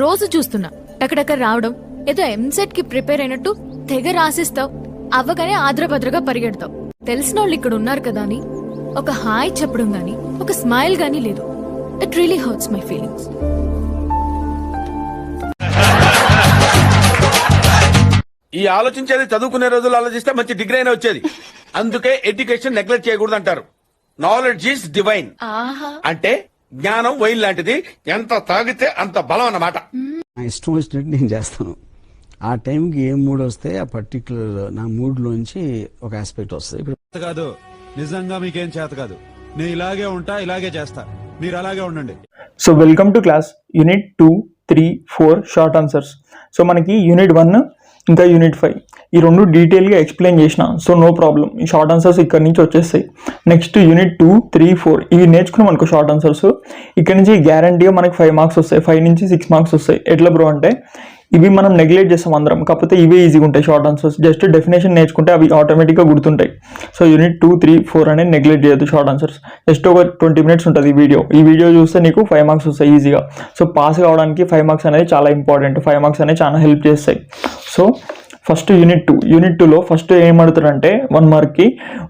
రోజు చూస్తున్నా టకటక రావడం, ఏదో ఎంసెట్ కి ప్రిపేర్ అయినట్టు తెగ రాసిస్తావు, అవ్వగానే ఆద్రభద్రగా పరిగెడతావు. తెలిసిన వాళ్ళు ఇక్కడ ఉన్నారు కదా అని ఒక హాయ్ చెప్పడం గాని, ఒక స్మైల్ గాని లేదు. It really hurts my feelings. ఈ ఆలోచించేది చదువుకునే రోజులు ఆలోచిస్తే మంచి డిగ్రీ అయినా వచ్చేది. అందుకే ఎడ్యుకేషన్ నెగ్లెక్ట్ చేయకూడదు అంటారు. Knowledge is divine. అంటే జ్ఞానం వైన్ లాంటిది, ఎంత తాగితే అంత బలం అన్నమాట. నా ఇష్టం వచ్చినట్టు నేను చేస్తాను. ఆ టైంకి ఏ మూడ్ వస్తే ఆ పర్టికులర్ నా మూడ్ లోంచి ఒక ఆస్పెక్ట్ వస్తుంది. ఇప్పుడు కాదు, నిజంగా మీకేం చేత కాదు. నేను ఇలాగే ఉంటా, ఇలాగే చేస్తా, మీరు అలాగే ఉండండి. So welcome to class unit 2, 3, 4 short answers. So మనకి యూనిట్ 1 ఇంకా యూనిట్ 5 ఈ రెండు డీటెయిల్గా ఎక్స్ప్లెయిన్ చేసిన. సో నో ప్రాబ్లం, ఈ షార్ట్ ఆన్సర్స్ ఇక్కడ నుంచి వచ్చేస్తాయి. నెక్స్ట్ యూనిట్ 2, 3, 4 ఇవి నేర్చుకున్నాం అనుకో షార్ట్ ఆన్సర్స్. ఇక్కడ నుంచి గ్యారంటీగా మనకి 5 మార్క్స్ వస్తాయి, 5 నుంచి 6 మార్క్స్ వస్తాయి. ఎట్లా బ్రో అంటే ఇవి మనం నెగ్లెక్ట్ చేస్తాం అందరం, కాకపోతే ఇవే ఈజీగా ఉంటాయి షార్ట్ ఆన్సర్స్. జస్ట్ డెఫినేషన్ నేర్చుకుంటే అవి ఆటోమేటిక్గా గుర్తుంటాయి. సో యూనిట్ 2, 3, 4 అనేది నెగ్లెక్ట్ చేయొద్దు షార్ట్ ఆన్సర్స్. జస్ట్ ఒక 20 minutes ఉంటుంది ఈ వీడియో చూస్తే నీకు 5 మార్క్స్ వస్తాయి ఈజీగా. సో పాస్ కావడానికి 5 మార్క్స్ అనేది చాలా ఇంపార్టెంట్. 5 మార్క్స్ అనేది చాలా హెల్ప్ చేస్తాయి. సో ఫస్ట్ యూనిట్ 2లో ఫస్ట్ ఏం అడుగుతాడంటే 1 మార్క్కి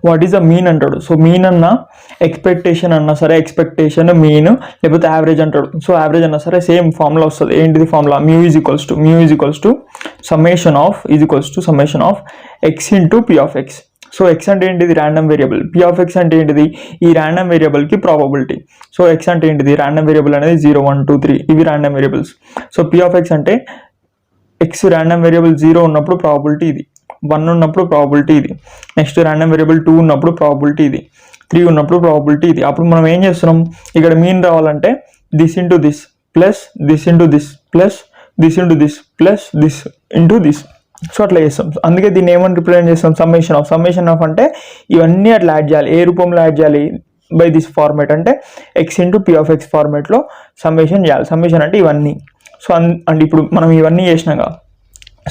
వాట్ ఈస్ ద మీన్ అంటాడు. సో మీన్ అన్న ఎక్స్పెక్టేషన్ అన్నా సరే, ఎక్స్పెక్టేషన్ మీన్ లేకపోతే యావరేజ్ అంటాడు. సో యావరేజ్ అన్నా సరే సేమ్ ఫార్ములా వస్తుంది. ఏంటిది formula? Mu is equals to summation of X into p of X. So X అంటే ఏంటిది? Random variable. P of X అంటే ఏంటిది? ఈ ర్యాండమ్ వేరియబుల్కి ప్రాబబిలిటీ. సో ఎక్స్ అంటే ఏంటిది? ర్యాండమ్ వేరియబుల్ అనేది 0, 1, 2, 3 ఇవి random variables. So P of X అంటే ఎక్స్ ర్యాండమ్ వేరియబుల్ 0 ఉన్నప్పుడు ప్రాబిలిటీ ఇది, 1 ఉన్నప్పుడు ప్రాబిలిటీ ఇది, నెక్స్ట్ ర్యాండమ్ వేరియబుల్ 2 ఉన్నప్పుడు ప్రాబిలిటీ ఇది, 3 ఉన్నప్పుడు ప్రాబిలిటీ ఇది. అప్పుడు మనం ఏం చేస్తున్నాం? ఇక్కడ మీన్ రావాలంటే this into this plus this into this plus this into this plus this into this. So అట్లా చేస్తాం. అందుకే దీన్ని ఏమని రిప్రజెంట్ చేస్తాం? సమ్మేషన్ ఆఫ్ అంటే ఇవన్నీ అట్లా యాడ్ చేయాలి. ఏ రూపంలో యాడ్ చేయాలి? బై దిస్ ఫార్మేట్, అంటే x into p of x ఫార్మేట్లో సమ్మేషన్ చేయాలి. సమ్మేషన్ అంటే ఇవన్నీ. సో అంటే ఇప్పుడు మనం ఇవన్నీ చేసినాక,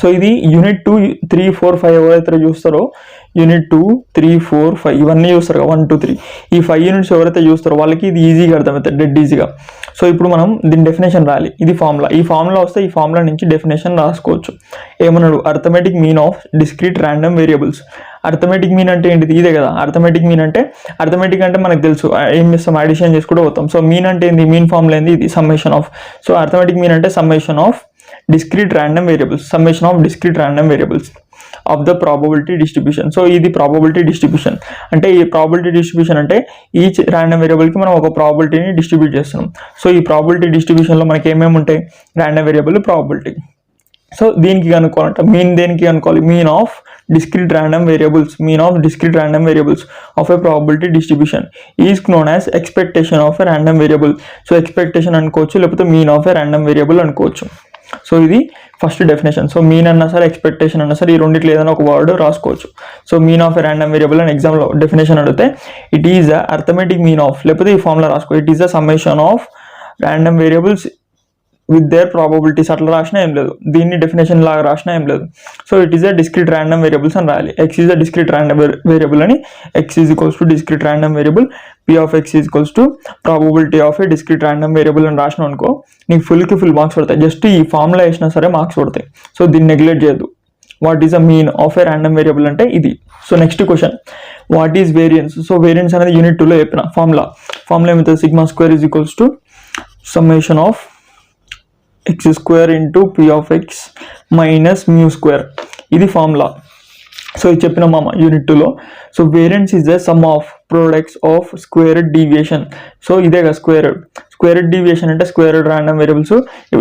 సో ఇది యూనిట్ 2, 3, 4, 5 ఎవరైతే చూస్తారో యూనిట్ 2, 3, 4, 5 ఇవన్నీ చూస్తారు కదా, 1, 2, 3 ఈ 5 యూనిట్స్ ఎవరైతే చూస్తారో వాళ్ళకి ఇది ఈజీగా అర్థమవుతుంది, డెడ్ ఈజీగా. సో ఇప్పుడు మనం దీని డెఫినేషన్ రాయాలి. ఇది ఫార్ములా. ఈ ఫార్ములా వస్తే ఈ ఫార్ములా నుంచి డెఫినేషన్ రాసుకోవచ్చు. ఏమన్నాడు? Arithmetic mean of discrete random variables. Arithmetic mean అంటే ఏంటిది? ఇదే కదా అర్థమెటిక్ మీన్ అంటే. అర్థమెటిక్ అంటే మనకు తెలుసు, ఏం చేస్తాం? అడిషన్ చేసుకుంటూ పోతాం. సో మీన్ అంటే ఏంది? మీన్ ఫార్ములా ఏంది? ఇది summation of. So arithmetic mean అంటే summation of discrete random variables, summation of discrete random variables of the probability distribution. So ఇది ప్రాబబిలిటీ డిస్ట్రిబ్యూషన్. అంటే ఈ ప్రాబబిలిటీ డిస్ట్రిబ్యూషన్ అంటే ఈచ్ ర్యాండమ్ వేరియబుల్కి మనం ఒక ప్రాబబిలిటీని డిస్ట్రిబ్యూట్ చేస్తున్నాం. సో ఈ ప్రాబబిలిటీ డిస్ట్రిబ్యూషన్లో మనకి ఏమేమి ఉంటాయి? Random variable, probability. సో దీనికి కనుక్కోవాలంట మీన్. దేనికి కనుక్కోవాలి? Mean of discrete random variables of a probability distribution is known as expectation of a random variable. So expectation అనుకోవచ్చు, లేకపోతే mean of a random variable అనుకోవచ్చు. సో ఇది ఫస్ట్ డెఫినేషన్. సో మీన్ అన్నా సరే, expectation అన్నా సరే, ఈ రెండిట్లో ఏదైనా ఒక వర్డ్ రాసుకోవచ్చు. So mean of a random variable అని ఎగ్జామ్లో డెఫినేషన్ అడిగితే it is a arithmetic mean of, లేకపోతే ఈ ఫార్ములా రాసుకో, it is a summation of random variables with their probabilities. అట్లా రాసినా ఏం లేదు, దీన్ని డెఫినేషన్ లాగా రాసినా ఏం లేదు. So it is a discrete random variables అని రాయాలి. X is a discrete random variable అని, x is equals to discrete random variable, p of x is equals to probability of a discrete random variable అని రాసినా అనుకో, నీకు full marks పడతాయి. Just ఈ formula వేసినా సరే మార్క్స్ పడతాయి. సో దీన్ని నెగ్లెక్ట్ చేయొద్దు. What is a mean of a random variable అంటే ఇది. So next question, what is variance? So variance అనేది యూనిట్ 2లో చెప్పిన ఫార్ములా ఏమవుతుంది? Sigma square is equals to summation of x square into p of x minus mu square. ఇది formula. So ఇది చెప్పిన మామ యూనిట్ 2లో. So variance is the sum of products of squared deviation. So ఇదే కదా squared deviation అంటే squared random variables.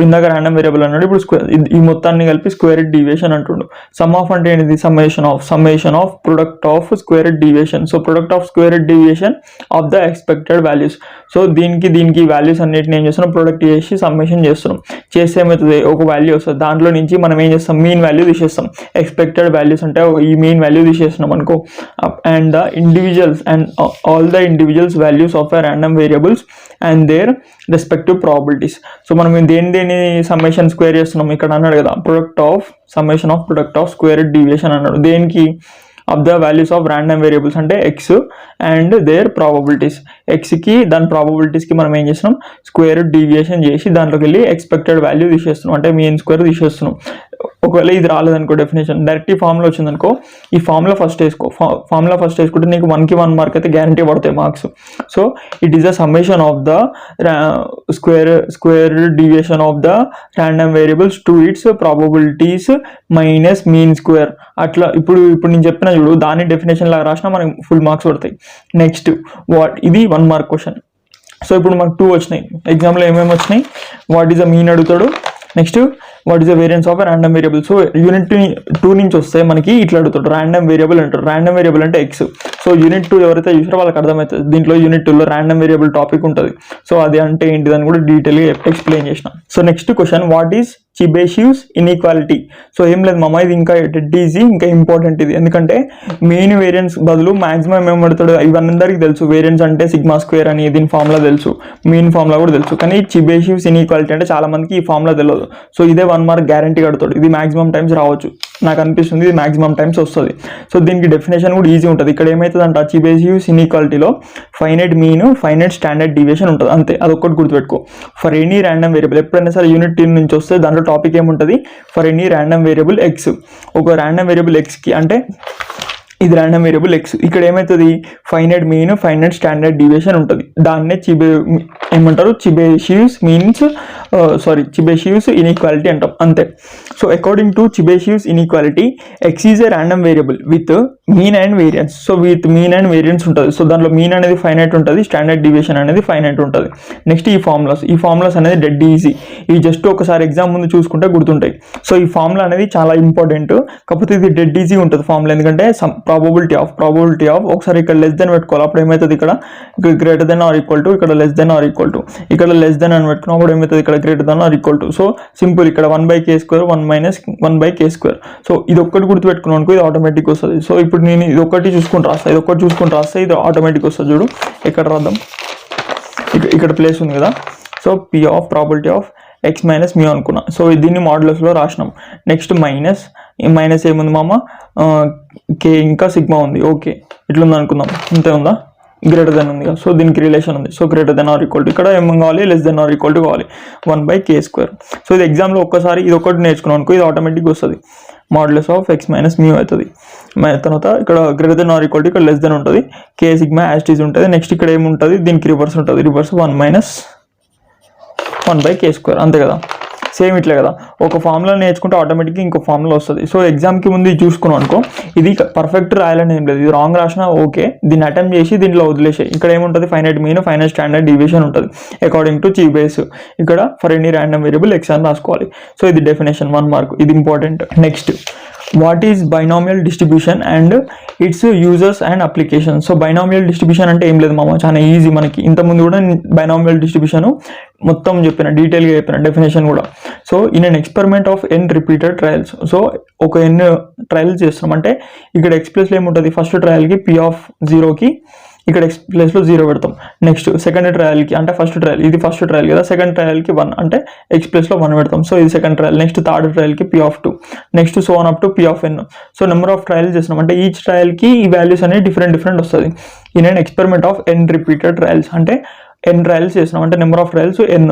ఇందాక random variable అన్నాడు, ఇప్పుడు ఈ మొత్తాన్ని కలిపి స్క్వేర్డ్ డీవియేషన్ అంటుండు. సమ్ ఆఫ్ అంటే ఏంటిది? Summation of product of squared deviation. So product of squared deviation of the expected values. So దీనికి వాల్యూస్ అన్నిటిని ఏం చేస్తున్నాం? ప్రొడక్ట్ చేసి సమ్మేషన్ చేస్తున్నాం. చేస్తే ఏమవుతుంది? ఒక వాల్యూ వస్తుంది. దాంట్లో నుంచి మనం ఏం చేస్తాం? మీన్ వాల్యూ తీసేస్తాం. ఎక్స్పెక్టెడ్ వాల్యూస్ అంటే ఈ మీన్ వాల్యూ తీసేస్తున్నాం అనుకో, and the individuals and all the individuals values of a random variables and their respective probabilities. So మనం దేని సమ్మేషన్ స్క్వేర్ చేస్తున్నాం ఇక్కడ అన్నాడు కదా, summation of product of squared deviation అన్నాడు. దేనికి? Of the values of random variables అంటే X and there probabilities. ఎక్స్కి దాని ప్రాబబిలిటీస్కి మనం ఏం చేస్తున్నాం, స్క్వేర్ డీవియేషన్ చేసి దాంట్లోకి వెళ్ళి ఎక్స్పెక్టెడ్ వాల్యూ తీసేస్తున్నాం, అంటే మీన్ స్క్వేర్ తీసేస్తున్నాం. ఒకవేళ ఇది రాలేదనుకో డెఫినేషన్, డైరెక్ట్ ఈ ఫార్ములా వచ్చిందనుకో, ఈ ఫార్ములా ఫస్ట్ వేసుకో. ఫార్ములా ఫస్ట్ వేసుకుంటే నీకు 1కి 1 మార్క్ అయితే గ్యారంటీ పడతాయి marks. So it is the summation of the square deviation of the random variables to it's probabilities minus mean square. అట్లా ఇప్పుడు నేను చెప్పిన చూడు, దాని డెఫినేషన్ లాగా రాసినా మనకి ఫుల్ మార్క్స్ పడతాయి. నెక్స్ట్ ఇది 1 మార్క్ క్వశ్చన్. సో ఇప్పుడు మనకు 2 వచ్చినాయి ఎగ్జామ్లో. ఏమేమి వచ్చినాయి, వాట్ ఈస్ ద మీన్ అడుగుతాడు, next what is the variance of random variable. So unit 2 నుంచి వస్తే మనకి ఇట్లా అడుగుతాడు, ర్యాండమ్ వేరియబుల్ అంటారు. ర్యాండమ్ వేరియబుల్ అంటే ఎక్స్. సో యూనిట్ 2 ఎవరైతే చూసారో వాళ్ళకి అర్థమవుతుంది. దీంట్లో యూనిట్ 2లో ర్యాండమ్ వేరియబుల్ టాపిక్ ఉంటుంది. సో అది అంటే ఏంటిదని కూడా డీటెయిల్గా ఎక్స్ప్లెయిన్ చేసిన. So next question, what is Chebyshev's inequality. So ఏం లేదు మామ, ఇది ఇంకా డెడ్ ఈజీ, ఇంకా ఇంపార్టెంట్ ఇది. ఎందుకంటే మెయిన్ వేరియన్స్ బదులు మాక్సిమం ఏం పడతాడు, ఇవన్నీ తెలుసు. వేరియన్స్ అంటే సిగ్మా స్క్వేర్ అని దీని ఫార్ములా తెలుసు, మెయిన్ ఫార్ములా కూడా తెలుసు. కానీ చిబేషివ్స్ ఇన్ఈక్వాలిటీ అంటే చాలా మందికి ఈ ఫార్ములా తెలియదు. సో ఇదే 1 మార్క్ గ్యారంటీ కడతాడు. ఇది మాక్సిమం టైమ్స్ రావచ్చు, నాకు అనిపిస్తుంది ఇది మాక్సిమం టైమ్స్ వస్తుంది. సో దీనికి డెఫినేషన్ కూడా ఈజీ ఉంటుంది. ఇక్కడ ఏమవుతుందంట, చిబేషివ్స్ ఇన్ఈక్వాలిటీలో finite mean, finite standard deviation ఉంటుంది, అంతే. అదొక్కటి గుర్తుపెట్టుకో. ఫర్ ఎనీ ర్యాండమ్ వేరియబుల్, ఎప్పుడైనా సరే యూనిట్ 10 నుంచి వస్తే దాంట్లో టాపిక్ ఏముంటుంది, for any random variable x. ఒక ర్యాండమ్ వేరియబుల్ ఎక్స్కి అంటే ఇది ర్యాండమ్ వేరియబుల్ ఎక్స్. ఇక్కడ ఏమవుతుంది, finite mean, finite standard deviation ఉంటుంది. దాన్నే ఏమంటారు, చిబేషివ్స్ ఇన్ఈక్వాలిటీ అంటాం, అంతే. So according to Chebyshev's inequality, x is a random variable with mean and variance. So with mean and variance ఉంటుంది. సో దాంట్లో మీన్ అనేది ఫైనైట్ ఉంటుంది, స్టాండర్డ్ డీవియేషన్ అనేది ఫైనైట్ ఉంటుంది. నెక్స్ట్ ఈ ఫార్ములాస్ అనేది డెడ్ ఈజీ. ఇవి జస్ట్ ఒకసారి ఎగ్జామ్ ముందు చూసుకుంటే గుర్తుంటాయి. సో ఈ ఫార్ములా అనేది చాలా ఇంపార్టెంట్. కాకపోతే ఇది డెడ్ ఈజీ ఉంటుంది ఫార్ములా, ఎందుకంటే ప్రాబబిలిటీ ఆఫ్ ఒకసారి ఇక్కడ లెస్ దెన్ పెట్టుకోవాలి. అప్పుడు ఏమవుతుంది, ఇక్కడ greater than or equal to, ఇక్కడ less than or equal to, ఇక్కడ లెస్ దెన్ అని పెట్టుకున్నాం. అప్పుడు ఏమవుతుంది, ఇక్కడ greater than or equal to. So simple, ఇక్కడ 1/k² 1 - 1/k². సో ఇది ఒక్కటి గుర్తుపెట్టుకున్నాను అనుకో, ఇది ఆటోమేటిక్ వస్తుంది. సో ఇప్పుడు నేను ఇది ఒక్కటి చూసుకుంటూ రాస్తా, ఇది ఆటోమేటిక్ వస్తుంది. చూడు ఎక్కడ రాద్దాం, ఇక్కడ ప్లేస్ ఉంది కదా. So P of probability of x minus mu అనుకున్నా. సో దీన్ని మాడ్యులస్లో రాసినాం. నెక్స్ట్ మైనస్ ఏముంది మామ, కే ఇంకా సిగ్మా ఉంది. ఓకే ఇట్లుంది అనుకుందాం, ఇంతే ఉందా, గ్రేటర్ దెన్ ఉంది కదా. సో దీనికి రిలేషన్ ఉంది. So greater than or equal to, ఇక్కడ ఏం కావాలి, less than or equal to కావాలి, 1/k². సో ఇది ఎగ్జామ్లో ఒక్కసారి ఇది ఒకటి నేర్చుకున్నాం అనుకో, ఇది ఆటోమేటిక్ వస్తుంది. Modulus of x minus mu అవుతుంది. తర్వాత ఇక్కడ greater than or equal to, ఇక్కడ లెస్ దెన్ ఉంటుంది, కే సిగ్మా యాస్టీజ్ ఉంటుంది. నెక్స్ట్ ఇక్కడ ఏముంటుంది, దీనికి రివర్స్ ఉంటుంది, రివర్స్ 1 - 1/k², అంతే కదా. సేమ్ ఇట్లే కదా, ఒక ఫార్ములా నేర్చుకుంటే ఆటోమేటిక్గా ఇంకో ఫార్ములా వస్తుంది. సో ఎగ్జామ్కి ముందు ఇది చూసుకున్నాం అనుకో, ఇది పర్ఫెక్ట్ రాయాలని ఏం లేదు, ఇది రాంగ్ రాసినా ఓకే, దీన్ని అటెంప్ట్ చేసి దీంట్లో వదిలేసే. ఇక్కడ ఏముంటుంది, finite mean, finite standard deviation ఉంటుంది అకార్డింగ్ టు చిబేస్. ఇక్కడ for any random variable X అని రాసుకోవాలి. సో ఇది డెఫినేషన్ 1 మార్క్, ఇది important. Next, what is binomial distribution and it's users and application. So binomial distribution అంటే ఏం లేదు మామ, చాలా ఈజీ. మనకి ఇంతకుముందు కూడా బైనామియల్ డిస్ట్రిబ్యూషన్ మొత్తం చెప్పిన, డీటెయిల్గా చెప్పిన, డెఫినేషన్ కూడా. So in an experiment of n repeated trials. So ఒక n ట్రయల్స్ చేస్తున్నాం అంటే ఇక్కడ ఎక్స్ ప్లేస్లో ఏముంటుంది, ఫస్ట్ ట్రయల్కి p ఆఫ్ 0కి ఇక్కడ ఎక్స్ ప్లేస్లో 0 పెడతాం. నెక్స్ట్ సెకండ్ ట్రయల్కి, అంటే ఫస్ట్ ట్రయల్, ఇది ఫస్ట్ ట్రయల్ కదా, సెకండ్ ట్రయల్కి 1 అంటే ఎక్స్ ప్లేస్లో 1 పెడతాం. సో ఇది సెకండ్ ట్రయల్. నెక్స్ట్ థర్డ్ ట్రయల్కి p of 2, next so on up to p of n. So number of trials చేస్తున్నాం అంటే ఈచ్ ట్రయల్కి ఈ వాల్యూస్ అనేవి డిఫరెంట్ వస్తుంది. In an experiment of n repeated trials అంటే n ట్రయల్స్ చేస్తున్నాం అంటే number of trials n,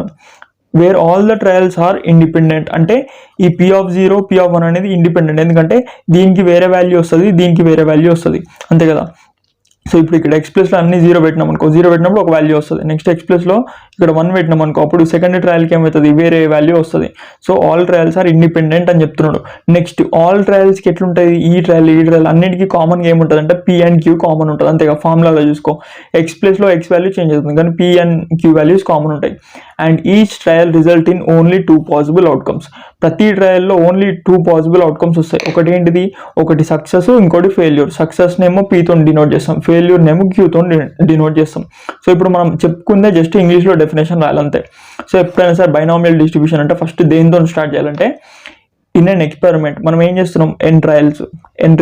where all the trials are independent. అంటే ఈ p ఆఫ్ 0, p ఆఫ్ 1 అనేది ఇండిపెండెంట్, ఎందుకంటే దీనికి వేరే వాల్యూ వస్తుంది, దీనికి వేరే వాల్యూ వస్తుంది, అంతే కదా. సో ఇప్పుడు ఇక్కడ ఎక్స్ ప్లస్లో అన్ని 0 పెట్టినాం అనుకో, 0 పెట్టినప్పుడు ఒక వాల్యూ వస్తుంది. నెక్స్ట్ ఎక్స్ ప్లస్లో ఇక్కడ 1 పెట్టినాం అనుకో, అప్పుడు సెకండ్ ట్రయల్కి ఏమవుతుంది, వేరే వాల్యూ వస్తుంది. So all trials are independent అని చెప్తున్నాడు. నెక్స్ట్ ఆల్ ట్రయల్స్కి ఎట్లుంటుంది, ఈ ట్రయల్ అన్నిటికీ కామన్గా ఏముంటుంది అంటే p and q కామన్ ఉంటుంది, అంతేగా. ఫార్ములాలో చూసుకో, ఎక్స్ ప్లస్లో ఎక్స్ వాల్యూ చేంజ్ అవుతుంది కానీ p and q values common ఉంటాయి. And each trial result in only 2 possible outcomes. ప్రతి ట్రయల్లో ఓన్లీ 2 పాసిబుల్ అవుట్కమ్స్ వస్తాయి. ఒకటి ఏంటిది, ఒకటి సక్సెస్, ఇంకోటి ఫెయిల్యూర్. సక్సెస్ నేమో p తో డినోట్ చేస్తాం, ఫెయిల్యూర్ నేమో q తో డినోట్ చేస్తాం. సో ఇప్పుడు మనం చెప్పుకుందే జస్ట్ ఇంగ్లీష్లో డెఫినేషన్ రాయాలంతే. సో ఎప్పుడైనా సరే బైనామియల్ డిస్ట్రిబ్యూషన్ అంటే ఫస్ట్ దేనితో స్టార్ట్ చేయాలంటే, ఇన్ అన్ ఎక్స్పెరిమెంట్ మనం ఏం చేస్తున్నాం, n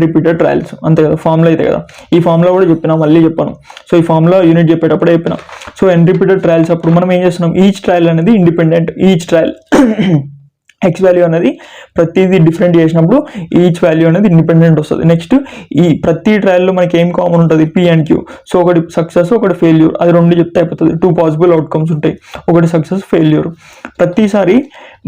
రిపీటెడ్ ట్రయల్స్, అంతే కదా. ఫార్ములా అయితే కదా, ఈ ఫార్ములా కూడా చెప్పినా, మళ్ళీ చెప్పాను. సో ఈ ఫార్ములా యూనిట్ చెప్పేటప్పుడే చెప్పినా. సో n రిపీటెడ్ ట్రయల్స్ అప్పుడు మనం ఏం చేస్తున్నాం, ఈచ్ ట్రయల్ అనేది independent, each trial X value అనేది ప్రతిదీ డిఫరెంట్ చేసినప్పుడు ఈచ్ వాల్యూ అనేది ఇండిపెండెంట్ వస్తుంది. నెక్స్ట్ ఈ ప్రతి ట్రయల్లో మనకి ఏం కామన్ ఉంటుంది, పి అండ్ క్యూ. సో ఒకటి సక్సెస్ ఒకటి ఫెయిల్యూర్, అది రెండు చెప్తే అయిపోతుంది. 2 పాసిబుల్ అవుట్కమ్స్ ఉంటాయి, ఒకటి సక్సెస్ ఫెయిల్యూర్. ప్రతిసారి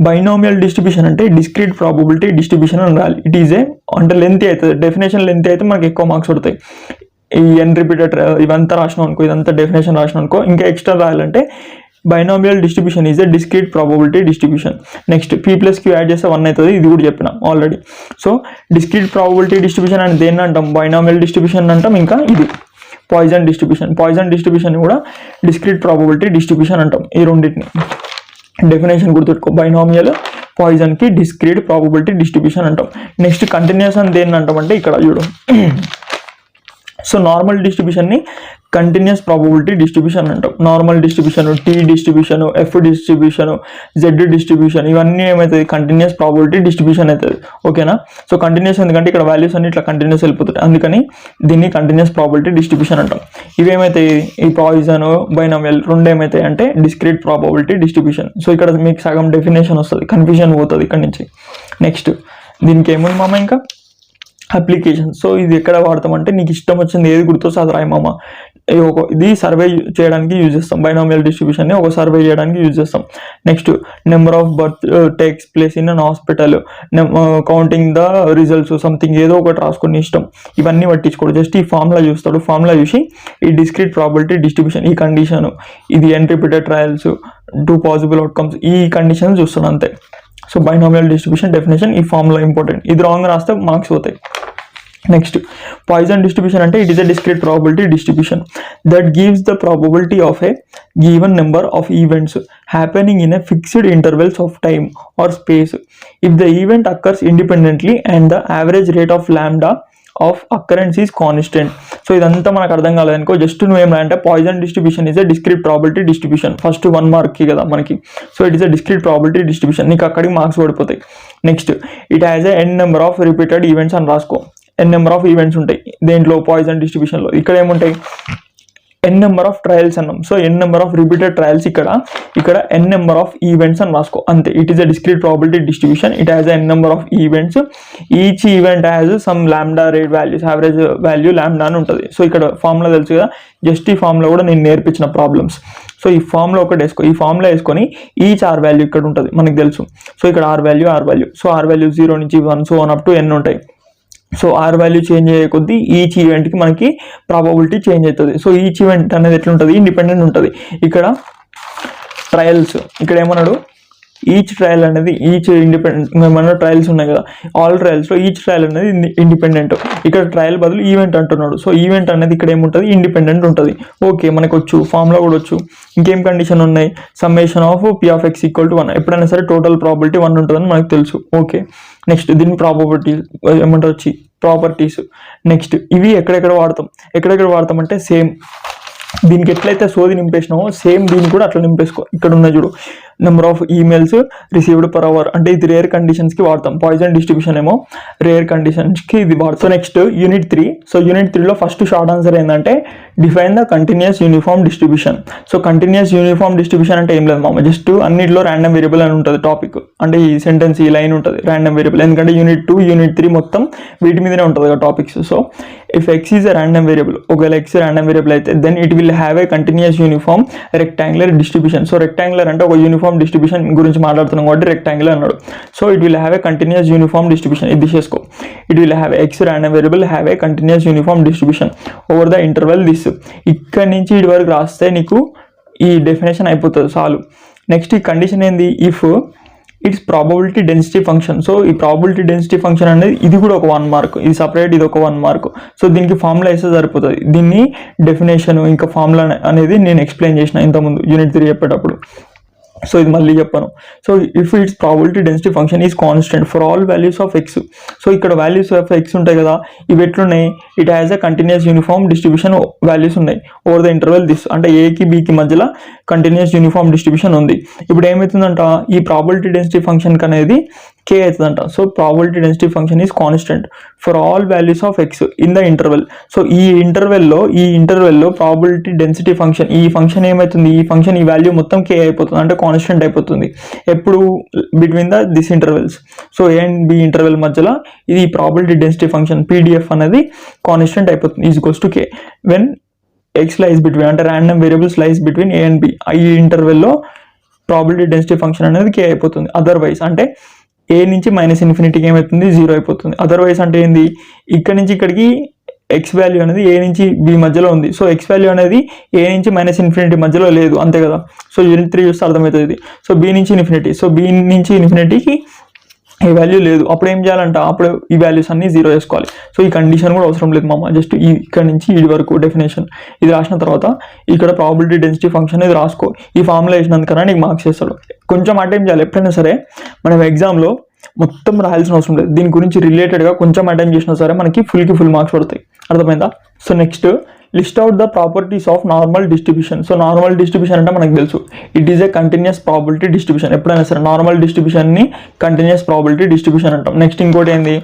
బైనామియల్ డిస్ట్రిబ్యూషన్ అంటే డిస్క్రీట్ ప్రాబబిలిటీ డిస్ట్రిబ్యూషన్ అని రాయాలి. ఇట్ ఈజ్ అంటే లెంత్ అవుతుంది, డెఫినేషన్ లెంత్ అయితే మనకి ఎక్కువ మార్క్స్ పడతాయి. ఈ ఎన్ రిపీటెడ్ ఇవంతా రాసినాం అనుకో, ఇదంతా డెఫినేషన్ రాసినాం అనుకో, ఇంకా ఎక్స్ట్రా రాయాలంటే binomial distribution is a discrete probability distribution. Next P plus Q add చేస్తే 1 అవుతుంది, ఇది కూడా చెప్పిన already. So discrete probability distribution అని దేన్ని అంటాం, బైనామియల్ డిస్ట్రిబ్యూషన్ అంటాం. ఇంకా ఇది పాయిజన్ డిస్ట్రిబ్యూషన్ కూడా డిస్క్రీట్ ప్రాబబిలిటీ డిస్ట్రిబ్యూషన్ అంటాం. ఈ రెండింటిని డెఫినేషన్ గుర్తుపెట్టుకో, బైనామియల్ పాయిజన్కి డిస్క్రీట్ ప్రాబబిలిటీ డిస్ట్రిబ్యూషన్ అంటాం. నెక్స్ట్ కంటిన్యూస్ అని దేన్ని అంటాం అంటే ఇక్కడ చూడు. సో నార్మల్ డిస్ట్రిబ్యూషన్ని కంటిన్యూస్ ప్రాబబిలిటీ డిస్ట్రిబ్యూషన్ అంటాం. Normal distribution, T distribution, F distribution, Z distribution, ఇవన్నీ ఏమవుతుంది, కంటిన్యూస్ ప్రాబబిలిటీ డిస్ట్రిబ్యూషన్ అవుతుంది. ఓకేనా. సో కంటిన్యూస్ ఎందుకంటే ఇక్కడ వాల్యూస్ అన్ని ఇట్లా కంటిన్యూస్ వెళ్ళిపోతాయి, అందుకని దీన్ని కంటిన్యూస్ ప్రాబబిలిటీ డిస్ట్రిబ్యూషన్ అంటాం. ఇవేమవుతాయి, ఈ పాయిజన్ బైనామియల్ రెండు ఏమవుతాయి అంటే డిస్క్రీట్ ప్రాబబిలిటీ డిస్ట్రిబ్యూషన్. సో ఇక్కడ మీకు సగం డెఫినేషన్ వస్తుంది, కన్ఫ్యూజన్ పోతుంది ఇక్కడ నుంచి. నెక్స్ట్ దీనికి ఏముంది మామ ఇంకా అప్లికేషన్. సో ఇది ఎక్కడ వాడతామంటే నీకు ఇష్టం వచ్చింది ఏది గుర్తొస్తే అది రాయి మామ. ఇది సర్వే చేయడానికి యూజ్ చేస్తాం, బైనామియల్ డిస్ట్రిబ్యూషన్ని ఒక సర్వే చేయడానికి యూజ్ చేస్తాం. Next number of birth takes place in an hospital, counting the results, something ఏదో ఒకటి రాసుకుని ఇష్టం. ఇవన్నీ పట్టించుకోడు, జస్ట్ ఈ ఫార్ములా చూస్తాడు. ఫార్ములా చూసి ఈ డిస్క్రీట్ ప్రాబబిలిటీ డిస్ట్రిబ్యూషన్, ఈ కండిషన్, ఇది n repeated trials, 2 possible outcomes, ఈ కండిషన్ చూస్తాడు అంతే. సో బైనామియల్ డిస్ట్రిబ్యూషన్ డెఫినేషన్, ఈ ఫార్ములా ఇంపార్టెంట్. ఇది రాంగ్ రాస్తే మార్క్స్ పోతాయి. నెక్స్ట్ పాయిజన్ డిస్ట్రిబ్యూషన్ అంటే it is a discrete probability distribution that gives the probability of a given number of events happening in a fixed intervals of time or space if the event occurs independently and the average rate of lambda of occurrence is constant. So ఇదంతా మనకు అర్థం కాలేదనుకో, just నువ్వేమంటే Poisson distribution is a discrete probability distribution. First 1 మార్క్కి కదా మనకి. So it is a discrete probability distribution, నీకు అక్కడికి మార్క్స్ పడిపోతాయి. Next it has a N number of repeated events అని రాసుకో. ఎన్ నెంబర్ ఆఫ్ ఈవెంట్స్ ఉంటాయి దేంట్లో, పాయిజన్ డిస్ట్రిబ్యూషన్లో. ఇక్కడ ఏముంటాయి, ఎన్ నెంబర్ ఆఫ్ ట్రయల్స్ అన్నాం. So n number of repeated trials, ఇక్కడ ఎన్ నెంబర్ ఆఫ్ ఈవెంట్స్ అని రాసుకో అంతే. It is a discrete probability distribution. It has n number of events, each event has some lambda rate values, average value lambda అని ఉంటుంది. So ఇక్కడ formula తెలుసు కదా, just ఈ ఫార్ములా కూడా నేను నేర్పించిన ప్రాబ్లమ్స్. సో ఈ ఫార్ములా ఒకటి వేసుకో, ఈ ఫార్ములా వేసుకొని ఈచ్ ఆర్ వాల్యూ ఇక్కడ ఉంటుంది మనకు తెలుసు. సో ఇక్కడ r value. So r value 0 నుంచి 1 సో 1 అప్ టు n ఉంటాయి. సో ఆర్ వాల్యూ చేంజ్ అయ్యే కొద్దీ ఈచ్ ఈవెంట్కి మనకి ప్రాబబిలిటీ చేంజ్ అవుతుంది. సో ఈచ్ ఈవెంట్ అనేది ఎట్లుంటుంది, ఇండిపెండెంట్ ఉంటుంది. ఇక్కడ ట్రయల్స్, ఇక్కడ ఏమన్నాడు, ఈచ్ ట్రయల్ అనేది ఈచ్ ఇండిపెండెంట్, ఏమన్నా ట్రయల్స్ ఉన్నాయి కదా, ఆల్ ట్రయల్స్లో ఈచ్ ట్రయల్ అనేది ఇండిపెండెంట్. ఇక్కడ ట్రయల్ బదులు ఈవెంట్ అంటున్నాడు. సో ఈవెంట్ అనేది ఇక్కడ ఏముంటుంది, ఇండిపెండెంట్ ఉంటుంది. ఓకే, మనకు వచ్చు, ఫార్ములా కూడా వచ్చు. ఇంకేం కండిషన్ ఉన్నాయి, summation of P of X equal to 1. ఎప్పుడైనా సరే టోటల్ ప్రాబిలిటీ 1 ఉంటుందని మనకు తెలుసు. ఓకే, నెక్స్ట్ దీని ఏమంటారు ప్రాపర్టీస్. నెక్స్ట్ ఇవి ఎక్కడెక్కడ వాడతాం అంటే సేమ్ దీనికి ఎట్లయితే సోది నింపేసినామో సేమ్ దీన్ని కూడా అట్లా నింపేసుకో. ఇక్కడ ఉన్న చూడు, number of emails received per hour, అంటే ఇది రేర్ కండిషన్స్కి వాడతాం. పాయిజన్ డిస్ట్రిబ్యూషన్ ఏమో రేర్ కండిషన్స్కి ఇది వాడతాం. Next unit 3. సో యూనిట్ 3లో ఫస్ట్ షార్ట్ ఆన్సర్ ఏంటంటే define the continuous uniform distribution. So continuous uniform distribution అంటే ఏం లేదు మామ, జస్ట్ అన్నింటిలో ర్యాండమ్ వేరియబుల్ అని ఉంటుంది టాపిక్. అంటే ఈ సెంటెన్స్ ఈ లైన్ ఉంటుంది ర్యాండమ్ వేరియబుల్, ఎందుకంటే యూనిట్ 2 యూనిట్ 3 మొత్తం వీటి మీదనే ఉంటుంది కదా topics. So if x is a random variable, ఒకవేళ ఎక్స్ ర్యాండమ్ వేరియబుల్ అయితే then it will have a continuous uniform rectangular distribution. So rectangular అంటే ఒక యూనిఫామ్ డిస్ట్రిబ్యూషన్ గురించి మాట్లాడుతున్నాం కాబట్టి రెక్టాంగులర్ అన్నాడు. So it will have a continuous uniform distribution. ఇది చేసుకో, it will have x random variable have a continuous uniform distribution over the interval this. ఇక్కడ నుంచి ఇటు వరకు రాస్తే నీకు ఈ డెఫినేషన్ అయిపోతుంది చాలు. నెక్స్ట్ ఈ కండిషన్ ఏంది, if it's probability density function. So ఈ ప్రాబబిలిటీ డెన్సిటీ ఫంక్షన్ అనేది ఇది కూడా ఒక 1 మార్క్, ఇది సపరేట్, ఇది ఒక 1 మార్క్. సో దీనికి ఫార్ములా వేస్తే సరిపోతుంది. దీన్ని డెఫినేషన్ ఇంకా ఫార్ములా అనేది నేను ఎక్స్ప్లెయిన్ చేసిన ఇంతకుముందు యూనిట్ 3 చెప్పేటప్పుడు. సో ఇది మళ్ళీ చెప్పాను. So if it's probability density function is constant for all values of X. So ఇక్కడ వాల్యూస్ ఆఫ్ ఎక్స్ ఉంటాయి కదా, ఇవి ఎట్లున్నాయి, it has a continuous uniform distribution values ఉన్నాయి ఓవర్ ద ఇంటర్వెల్ దిస్. అంటే ఏకి బీకి మధ్యలో కంటిన్యూస్ యూనిఫామ్ డిస్ట్రిబ్యూషన్ ఉంది. ఇప్పుడు ఏమవుతుందంట, ఈ ప్రాబబిలిటీ డెన్సిటీ ఫంక్షన్కి అనేది k అవుతుందంట. So probability density function is constant for all values of x in the interval. So ఈ ఇంటర్వెల్లో ప్రాబిలిటీ డెన్సిటీ ఫంక్షన్, ఈ ఫంక్షన్ ఏమవుతుంది, ఈ ఫంక్షన్ ఈ వాల్యూ మొత్తం k అయిపోతుంది, అంటే కాన్స్టెంట్ అయిపోతుంది ఎప్పుడు between this intervals. So a and b interval మధ్యలో ఇది ప్రాబిలిటీ డెన్సిటీ ఫంక్షన్ pdf అనేది కాన్స్టెంట్ అయిపోతుంది is equals to k when x lies between, అంటే random variables lies between a and b. ఈ ఇంటర్వెల్లో ప్రాబిలిటీ డెన్సిటీ ఫంక్షన్ అనేది k అయిపోతుంది. Otherwise అంటే a నుంచి -∞ ఏమవుతుంది, 0 అయిపోతుంది. అదర్వైజ్ అంటే ఏంది, ఇక్కడ నుంచి ఇక్కడికి x వాల్యూ అనేది a నుంచి b మధ్యలో ఉంది. సో x వాల్యూ అనేది a నుంచి -∞ మధ్యలో లేదు, అంతే కదా. సో యూనిట్ 3 చూస్తే అర్థమవుతుంది. సో b నుంచి ఇన్ఫినిటీ, సో b నుంచి ఇన్ఫినిటీకి ఈ వాల్యూ లేదు. అప్పుడు ఏం చేయాలంట, అప్పుడు ఈ వాల్యూస్ అన్ని 0 వేసుకోవాలి. సో ఈ కండిషన్ కూడా అవసరం లేదు మామ, జస్ట్ ఇక్కడ నుంచి ఈ వరకు డెఫినేషన్ ఇది రాసిన తర్వాత ఇక్కడ ప్రాబిలిటీ డెన్సిటీ ఫంక్షన్ ఇది రాసుకో. ఈ ఫార్ములా వేసినందుకన్నా నీకు మార్క్స్ చేస్తాడు. కొంచెం అటెంప్ట్ చేయాలి ఎప్పుడైనా సరే. మనం ఎగ్జామ్లో మొత్తం రాయాల్సిన అవసరం లేదు, దీని గురించి రిలేటెడ్గా కొంచెం అటెంప్ట్ చేసినా సరే మనకి ఫుల్ మార్క్స్ పడతాయి. అర్థమైందా? So next list out the properties of normal distribution. So normal distribution అంటే మనకు తెలుసు, it is a continuous probability distribution. ఎప్పుడైనా సరే నార్మల్ డిస్ట్రిబ్యూషన్ని కంటిన్యూస్ ప్రాబిలిటీ డిస్ట్రిబ్యూషన్ అంటాం. నెక్స్ట్ ఇంకోటి ఏంది,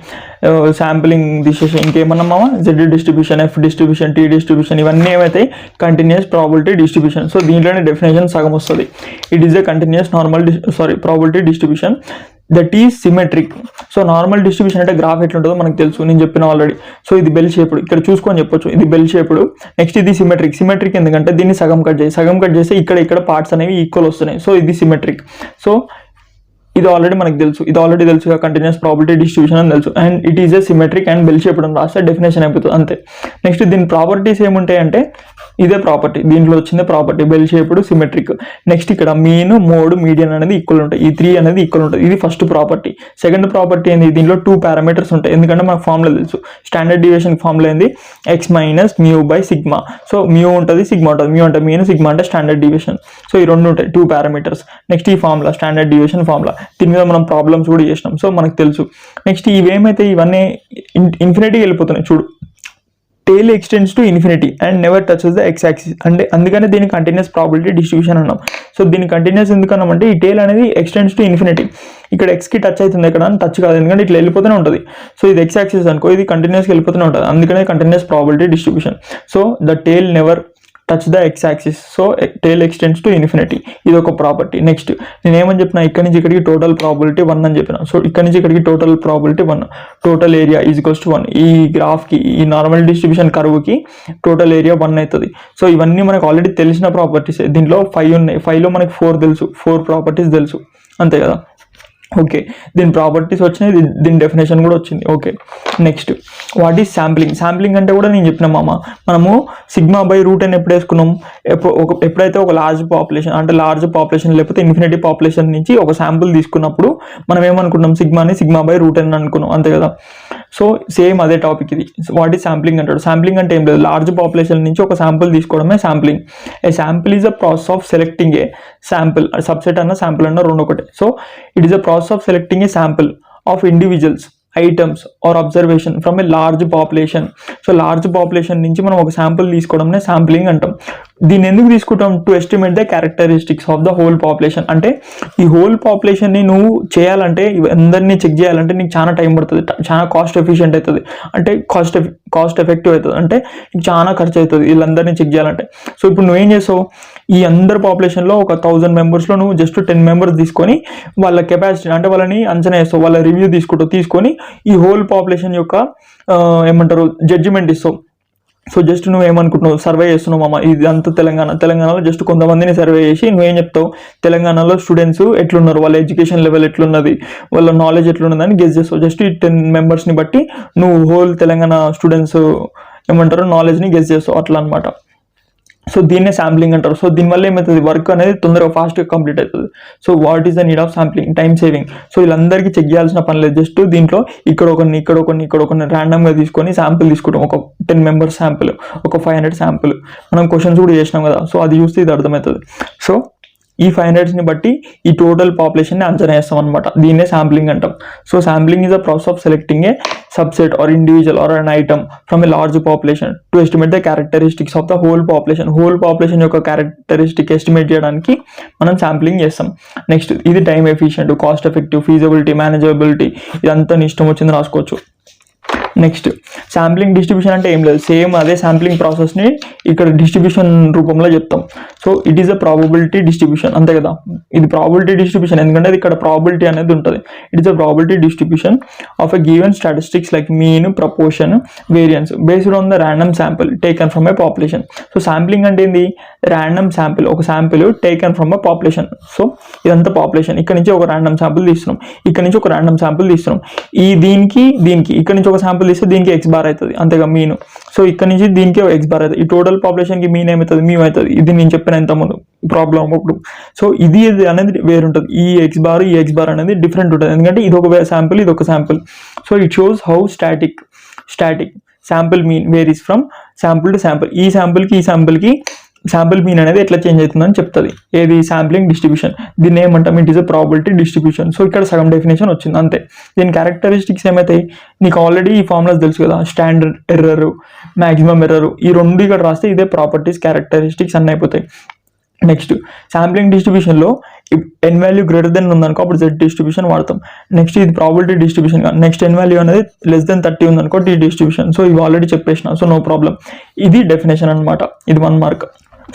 శాంప్లింగ్ తీసేసి ఇంకేమన్నామా, Z distribution, F distribution, T distribution, ఇవన్నీ ఏమైతే కంటిన్యూస్ ప్రాబిలిటీ డిస్ట్రిబ్యూషన్. సో దీంట్లోనే డెఫినేషన్ సగం వస్తుంది. It is a continuous probability distribution that is symmetric. So normal distribution అంటే గ్రాఫ్ ఎట్లుంటుందో మనకు తెలుసు, నేను చెప్పిన ఆల్రెడీ. సో ఇది బెల్ షేప్డ్, ఇక్కడ చూసుకొని చెప్పొచ్చు, ఇది బెల్ షేప్డ్. నెక్స్ట్ ఇది సిమెట్రిక్ ఎందుకంటే దీన్ని సగం కట్ చేస్తే ఇక్కడ పార్ట్స్ అనేవి ఈక్వల్ వస్తున్నాయి. సో ఇది సిమెట్రిక్. సో ఇది ఆల్రెడీ మనకు తెలుసు, కంటిన్యూస్ ప్రాబిలిటీ డిస్ట్రిబ్యూషన్ అని తెలుసు. And it is A symmetric and bell shaped అని రాస్తే డెఫినేషన్ అయిపోతుంది అంతే. నెక్స్ట్ దీని ప్రాపర్టీస్ ఏముంటాయి అంటే ఇదే ప్రాపర్టీ, దీంట్లో వచ్చిందే property, bell shaped symmetric. Next ఇక్కడ మీన్, మోడ్, మీడియన్ అనేది ఈక్వల్ ఉంటాయి, ఈ 3 అనేది ఈక్వల్ ఉంటుంది. ఇది ఫస్ట్ ప్రాపర్టీ. సెకండ్ ప్రాపర్టీ ఏంది, దీంట్లో 2 పారామీటర్స్ ఉంటాయి. ఎందుకంటే మనకు ఫార్ములా తెలుసు, స్టాండర్డ్ డీవియేషన్ ఫార్ములా ఏంది, x minus mu by sigma. So mu ఉంటుంది, సిగ్మా ఉంటుంది. మ్యూ అంటే మీన్, సిగ్మా అంటే స్టాండర్డ్ డీవియేషన్. సో ఈ 2 ఉంటాయి, 2 పారామీటర్స్. నెక్స్ట్ ఈ ఫార్ములా స్టాండర్డ్ డీవియేషన్ ఫార్ములా, దీని మీద మనం ప్రాబ్లమ్స్ కూడా చేసినాం, సో మనకు తెలుసు. నెక్స్ట్ ఇవేమైతే ఇవన్నీ ఇన్ఫినిటీకి వెళ్ళిపోతున్నాయి చూడు, tail extends to infinity and never touches the X axis. అంటే అందుకనే దీన్ని కంటిన్యూస్ ప్రాబిలిటీ డిస్ట్రిబ్యూషన్ అన్నాం. సో దీన్ని కంటిన్యూస్ ఎందుకన్నాం అంటే ఈ టేల్ అనేది ఎక్స్టెండ్స్ టు ఇన్ఫినిటీ. ఇక్కడ ఎక్స్కి టచ్ అవుతుంది, ఇక్కడ టచ్ కాదు, ఎందుకంటే ఇట్లా వెళ్ళిపోతూనే ఉంటుంది. సో ఇది ఎక్స్ యాక్సిస్ అనుకో, ఇది కంటిన్యూస్గా వెళ్ళిపోతూనే ఉంటుంది, అందుకనే continuous probability distribution. So the tail never touch the X axis. So tail extends to infinity, ఇది ఒక ప్రాపర్టీ. నెక్స్ట్ నేను ఏమని చెప్పిన, ఇక్కడ నుంచి ఇక్కడికి టోటల్ ప్రాబిలిటీ 1 అని చెప్పిన. సో ఇక్కడ నుంచి ఇక్కడికి total probability 1, total area is equals to 1. ఈ గ్రాఫ్కి, ఈ నార్మల్ డిస్ట్రిబ్యూషన్ కర్వ్కి టోటల్ ఏరియా 1 అవుతుంది. సో ఇవన్నీ మనకు ఆల్రెడీ తెలిసిన ప్రాపర్టీస్. దీంట్లో 5 ఉన్నాయి, 5లో మనకి 4 తెలుసు, 4 ప్రాపర్టీస్ తెలుసు, అంతే కదా. ఓకే, దీని ప్రాపర్టీస్ వచ్చినాయి, దీని డెఫినేషన్ కూడా వచ్చింది. Okay, next what is sampling అంటే కూడా నేను చెప్పిన మామ, మనము సిగ్మా బై రూట్ అని ఎప్పుడు వేసుకున్నాం, ఎప్పుడైతే ఒక లార్జ్ పాపులేషన్ లేకపోతే ఇన్ఫినిటీ పాపులేషన్ నుంచి ఒక శాంపుల్ తీసుకున్నప్పుడు మనం ఏమనుకున్నాం, సిగ్మా బై రూట్ అని అనుకున్నాం, అంతే కదా. సో సేమ్ అదే టాపిక్ ఇది. వాట్ ఈజ్ శాంప్లింగ్ అంటాడు. శాంప్లింగ్ అంటే ఏం లేదు, లార్జ్ పాపులేషన్ నుంచి ఒక శాంపుల్ తీసుకోవడమే sampling. A sample is a process of selecting a sample, subset అన్న శాంపుల్ అన్న రెండు ఒకటే. So it is a process of selecting a sample of individuals, items or observation from a large population. So large population నుంచి మనం ఒక sample తీసుకోవడం sampling అంటాం. దీన్ని ఎందుకు తీసుకుంటాం, to estimate the characteristics of the whole population. అంటే ఈ హోల్ పాపులేషన్ని నువ్వు చేయాలంటే, అందరినీ చెక్ చేయాలంటే నీకు చాలా టైం పడుతుంది, చాలా కాస్ట్ ఎఫిషియెంట్ అవుతుంది, అంటే కాస్ట్ ఎఫెక్టివ్ అవుతుంది, అంటే నీకు చాలా ఖర్చు అవుతుంది వీళ్ళందరినీ చెక్ చేయాలంటే. సో ఇప్పుడు నువ్వేం చేసావు, ఈ అందరు పాపులేషన్లో ఒక 1000 మెంబర్స్లో నువ్వు జస్ట్ 10 మెంబర్స్ తీసుకొని వాళ్ళ కెపాసిటీ, అంటే వాళ్ళని అంచనా వేస్తావు, వాళ్ళ రివ్యూ తీసుకొని ఈ హోల్ పాపులేషన్ యొక్క ఏమంటారు జడ్జిమెంట్ ఇస్తావు. సో జస్ట్ నువ్వు ఏమనుకుంటున్నావు, సర్వే చేస్తున్నావు మామ, ఇది అంతా తెలంగాణలో జస్ట్ కొంతమందిని సర్వే చేసి నువ్వేం చెప్తావు, తెలంగాణలో స్టూడెంట్స్ ఎట్లున్నారు, వాళ్ళ ఎడ్యుకేషన్ లెవెల్ ఎట్లున్నది, వాళ్ళ నాలెడ్జ్ ఎట్లున్నది అని గెస్ చేస్తావు. జస్ట్ ఈ 10 మెంబర్స్ని బట్టి నువ్వు హోల్ తెలంగాణ స్టూడెంట్స్ ఏమంటారు నాలెడ్జ్ని గెస్ చేస్తావు, అట్లా అనమాట. సో దీన్నే శాంప్లింగ్ అంటారు. సో దీనివల్ల ఏమవుతుంది, వర్క్ అనేది తొందరగా ఫాస్ట్గా కంప్లీట్ అవుతుంది. So what is the need of sampling, time saving. So వీళ్ళందరికీ చెక్ చేయాల్సిన పని లేదు, జస్ట్ దీంట్లో ఇక్కడ ఒకరిని ర్యాండమ్గా తీసుకొని శాంపుల్ తీసుకుంటాం, ఒక 10 మెంబర్స్ శాంపుల్, ఒక 500 శాంపుల్. మనం క్వశ్చన్స్ కూడా చేసినాం కదా, సో అది చూస్తే ఇది అర్థమవుతుంది. సో ఈ 500ని బట్టి ఈ టోటల్ పాపులేషన్ని అంచనా వేస్తాం అనమాట. దీన్నే శాంప్లింగ్ అంటాం. So sampling is a process of selecting a subset or individual or an item from a large population to estimate the characteristics of the whole population యొక్క క్యారెక్టరిస్టిక్ ఎస్టిమేట్ చేయడానికి మనం శాంప్లింగ్ చేస్తాం. Next ఇది time efficient, cost effective, feasibility, manageability, ఇదంతా నీ ఇష్టం వచ్చింది రాసుకోవచ్చు. నెక్స్ట్ శాంప్లింగ్ డిస్ట్రిబ్యూషన్ అంటే ఏం లేదు, సేమ్ అదే శాంప్లింగ్ ప్రాసెస్ని ఇక్కడ డిస్ట్రిబ్యూషన్ రూపంలో చెప్తాం. So it is a probability distribution, అంతే కదా. ఇది ప్రాబబిలిటీ డిస్ట్రిబ్యూషన్ ఎందుకంటే అది ఇక్కడ ప్రాబిలిటీ అనేది ఉంటుంది. It is a probability distribution of a given statistics like mean, proportion, variance based on the random sample taken from a population. So sampling అంటే ఏంది, ర్యాండమ్ శాంపుల్, ఒక sample taken from a population. So ఇదంతా population, ఇక్కడ నుంచి ఒక random sample తీస్తున్నాం, ఇక్కడ నుంచి ఒక ర్యాండమ్ శాంపుల్ తీస్తున్నాం. ఈ దీనికి ఇక్కడ నుంచి ఒక శాంపుల్ తీస్తే దీనికి ఎక్స్ బార్ అవుతుంది, అంతేగా మీన్. సో ఇక్కడ నుంచి దీనికి ఎక్స్ బార్ అవుతుంది. ఈ టోటల్ పాపులేషన్కి మీన్ ఏమవుతుంది, మీన్ అవుతుంది. ఇది నేను చెప్పిన ఎంత ముందు ప్రాబ్లం అప్పుడు. సో ఇది అనేది వేరుంటుంది. ఈ ఎక్స్ బార్ అనేది డిఫరెంట్ ఉంటుంది ఎందుకంటే ఇది ఒక శాంపుల్, ఇది ఒక sample. So it shows how static sample mean varies from sample to sample. ఈ శాంపుల్కి శాంపుల్ మీన్ అనేది ఎట్లా చేంజ్ అవుతుందని చెప్తుంది. ఏది శాంప్లింగ్ డిస్ట్రిబ్యూషన్. దీన్ని ఏమంటాం, it is a probability distribution. So ఇక్కడ సగం డెఫినేషన్ వచ్చింది అంతే. దీని క్యారెక్టరిస్టిక్స్ ఏమవుతాయి, నీకు ఆల్రెడీ ఈ ఫార్ములాస్ తెలుసు కదా, స్టాండర్డ్ ఎర్రర్, మ్యాక్సిమం ఎర్రర్, ఈ రెండు ఇక్కడ రాస్తే ఇదే ప్రాపర్టీస్, క్యారెక్టరిస్టిక్స్ అన్నీ అయిపోతాయి. నెక్స్ట్ శాంప్లింగ్ డిస్ట్రిబ్యూషన్లో ఎన్ వాల్యూ గ్రేటర్ దెన్ ఉందనుకో అప్పుడు జెడ్ డిస్ట్రిబ్యూషన్ వాడతాం. నెక్స్ట్ ఇది probability distribution. Next N value అనేది లెస్ దెన్ 30 ఉందనుకో టీ డిస్ట్రిబ్యూషన్. సో ఇవి ఆల్రెడీ చెప్పేసిన, సో నో ప్రాబ్లం. ఇది డెఫినేషన్ అనమాట, ఇది 1 mark.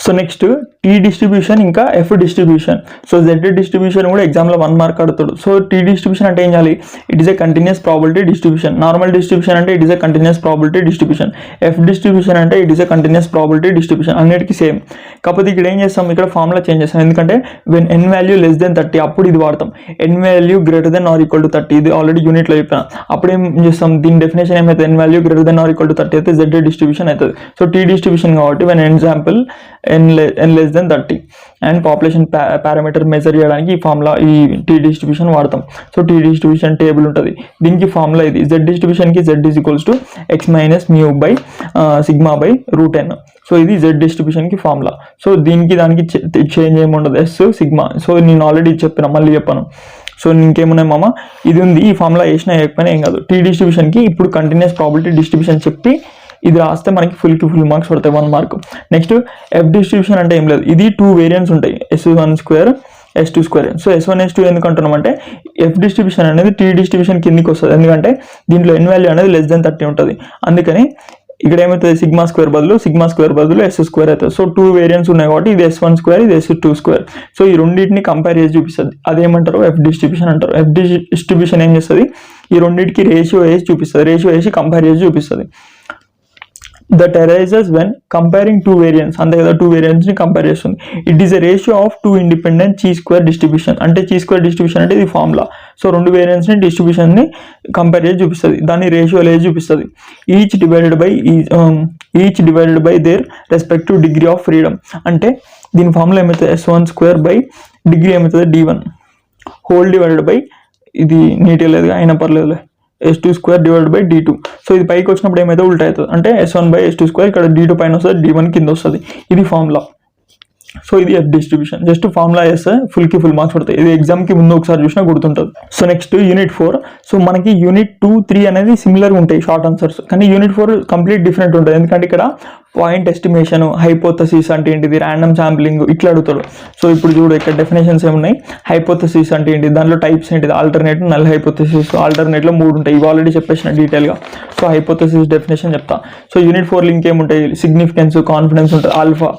So next T distribution ఇంకా F distribution. So Z distribution కూడా ఎగ్జామ్లో 1 మార్క్ అడుగుతాడు. సో టీ డిస్ట్రిబ్యూషన్ అంటే ఏం చేయాలి, it is a continuous probability distribution. Normal distribution అంటే it is a continuous probability distribution. F distribution అంటే it is a continuous probability distribution. అన్నిటికీ same. కాకపోతే ఇక్కడ ఏం చేస్తాం, ఇక్కడ ఫార్ములా చేంజ్ చేస్తాం. ఎందుకంటే when N value less than 30 అప్పుడు ఇది వాడతాం. N value greater than or equal to 30 ఇది ఆల్రెడీ యూనిట్లో చెప్పిన. అప్పుడు ఏం చేస్తాం, దీని డెఫినేషన్ ఏమైతే N value greater than or equal to 30 అయితే జెడ్ డిస్ట్రిబ్యూషన్ అవుతుంది. సో టీ డిస్ట్రిబ్యూషన్ కాబట్టి when example N less than 30 and population parameter measure చేయడానికి ఈ ఫార్ములా, ఈ టీ డిస్ట్రిబ్యూషన్ వాడతాం. సో టీ డిస్ట్రిబ్యూషన్ టేబుల్ ఉంటుంది, దీనికి ఫార్ములా ఇది. జెడ్ డిస్ట్రిబ్యూషన్కి Z is equals to X minus mu by sigma by √n. So ఇది జెడ్ డిస్ట్రిబ్యూషన్కి ఫార్ములా. సో దీనికి దానికి చేంజ్ ఏమి ఉండదు, ఎస్ సిగ్మా. సో నేను ఆల్రెడీ చెప్పిన, మళ్ళీ చెప్పాను. సో ఇంకేమున్నాయి మామ, ఇది ఉంది. ఈ ఫార్ములా వేసినా వేయకపోయినా ఏం కాదు. టీ డిస్ట్రిబ్యూషన్కి ఇప్పుడు కంటిన్యూస్ ప్రాబిలిటీ డిస్ట్రిబ్యూషన్ చెప్పి ఇది రాస్తే మనకి ఫుల్ మార్క్స్ పడతాయి, 1 మార్క్. నెక్స్ట్ ఎఫ్ డిస్ట్రిబ్యూషన్ అంటే ఏం లేదు, ఇది 2 వేరియంట్స్ ఉంటాయి, S1² S2². So S1 S2 ఎందుకు అంటున్నామంటే ఎఫ్ డిస్ట్రిబ్యూషన్ అనేది టీ డిస్ట్రిబ్యూషన్ కిందికి వస్తుంది. ఎందుకంటే దీంట్లో ఎన్ వాల్యూ అనేది లెస్ దెన్ 30 ఉంటుంది. అందుకని ఇక్కడ ఏమవుతుంది, సిగ్మా² బదులు S² అవుతుంది. సో 2 వేరియంట్స్ ఉన్నాయి కాబట్టి ఇది S1², ఇది S2². సో ఈ రెండింటిని కంపేర్ చేసి చూపిస్తుంది. అదేమంటారు, ఎఫ్ డిస్ట్రిబ్యూషన్ అంటారు. ఎఫ్ డిస్ట్రిబ్యూషన్ ఏం చేస్తుంది, ఈ రెండింటికి రేషియో వేసి చూపిస్తుంది, రేషియో వేసి కంపేర్ చేసి చూపిస్తుంది. That arises when comparing 2 variants, అంతే కదా, 2 వేరియంట్స్ని కంపేర్ చేస్తుంది. It is a ratio of 2 independent chi² distribution. అంటే chi² డిస్ట్రిబ్యూషన్ అంటే ఇది ఫార్ములా. సో 2 వేరియంట్స్ని డిస్ట్రిబ్యూషన్ని కంపేర్ చేసి చూపిస్తుంది, దాన్ని రేషియోలో వేసి చూపిస్తుంది. Each divided by their respective degree of freedom. అంటే దీని ఫార్ములా ఏమవుతుంది, S1² బై డిగ్రీ ఏమవుతుంది D1 హోల్ డివైడెడ్ బై, ఇది నీట్ లేదుగా అయినా పర్లేదులే, S2² divided by D2. So ఇది పైకి వచ్చినప్పుడు ఏమైతే ఉల్టా అవుతుంది, అంటే S1 బై S2², ఇక్కడ D2 పైన వస్తుంది, D1 కింద వస్తుంది. ఇది ఫార్ములా. సో ఇది ఎఫ్ డిస్ట్రిబ్యూషన్. జస్ట్ ఫార్ములా వేస్తే ఫుల్ మార్క్స్ పడతాయి. ఇది ఎగ్జామ్కి ముందు ఒకసారి చూసినా గుర్తుంటుంది. So next unit 4. సో మనకి యూనిట్ 2, 3 అనేది సిమిలర్గా ఉంటాయి షార్ట్ ఆన్సర్స్, కానీ యూనిట్ 4 కంప్లీట్ డిఫరెంట్ ఉంటుంది. ఎందుకంటే ఇక్కడ పాయింట్ ఎస్టిమేషన్, హైపోథసిస్ అంటే ఏంటిది, ర్యాండమ్ శాంప్లింగ్ ఇట్లా అడుగుతాడు. సో ఇప్పుడు చూడు ఇక్కడ డెఫినేషన్స్ ఏమున్నాయి. హైపోథసిస్ అంటే ఏంటి, దాంట్లో టైప్స్ ఏంటిది, ఆల్టర్నేట్, నల్ హైపోథసిస్. ఆల్టర్నేట్లో 3 ఉంటాయి, ఇవి ఆల్రెడీ చెప్పేసిన డీటెయిల్గా. సో హైపోథసిస్ డెఫినేషన్ చెప్తా. సో యూనిట్ 4 లింక్ ఏముంటాయి, సిగ్నిఫికెన్స్, కాన్ఫిడెన్స్ ఉంటుంది, ఆల్ఫా,